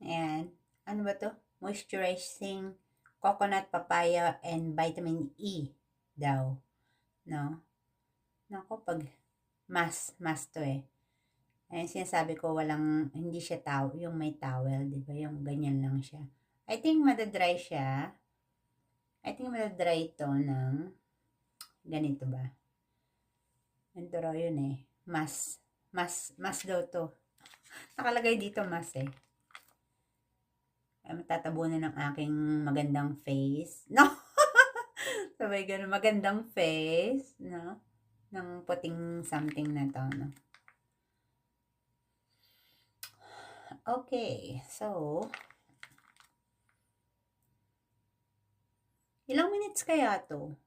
Ayan. Ano ba to? Moisturizing coconut, papaya, and vitamin E daw. No? Nako, pag mas to eh. Ayan, sinasabi ko walang, hindi siya yung may towel, di ba? Yung ganyan lang siya. I think madadry siya. I think madadry ito ng ganito ba? Ganito raw yun eh. Mas daw to. Nakalagay dito mas eh. Ay, matatabunan ng aking magandang face. No! Sabay ganun, magandang face. No? Ng puting something na to. No? Okay, so ilang minutes kaya to?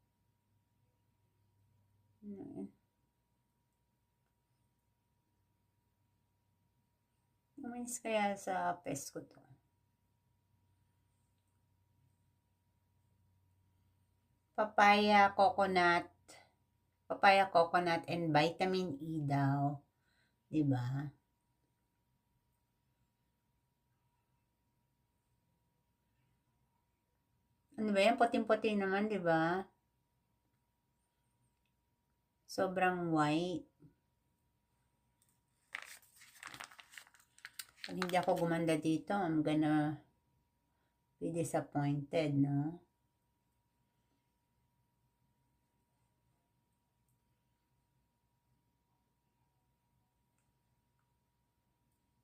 Ilang minutes kaya sa face ko to? Papaya, coconut, and vitamin E daw. Diba? Ano ba yan? Puting-puti naman, diba? Sobrang white. Pag hindi ako gumanda dito, I'm gonna be disappointed, no?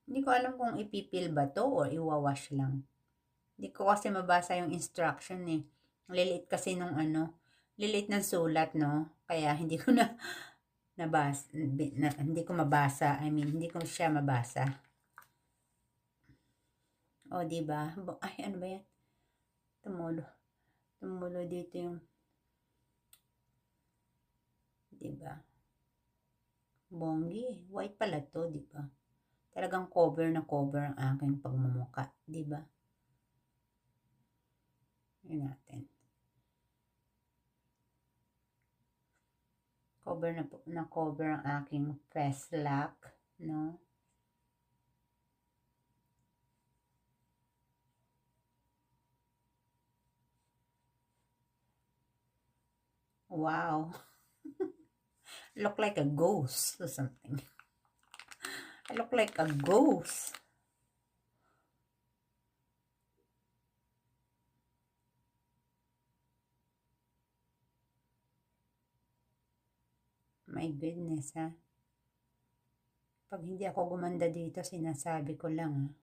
Hindi ko alam kung ipipil ba to or iwawash lang. Hindi ko kasi mabasa yung instruction eh. Liliit kasi nung liliit ng sulat, no? Kaya hindi ko na nabasa, hindi ko mabasa. I mean, hindi ko siya mabasa. O, diba? Ay, ano ba yan? Tumulo dito yung, diba? Bonggi. White pala to, diba? Talagang cover na cover ang aking pagmumuka, diba? Yun natin. Cover na cover ang aking face lock, no? Wow. I look like a ghost or something. I look like a ghost. My goodness, ha? Pag hindi ako gumanda dito, sinasabi ko lang, ha?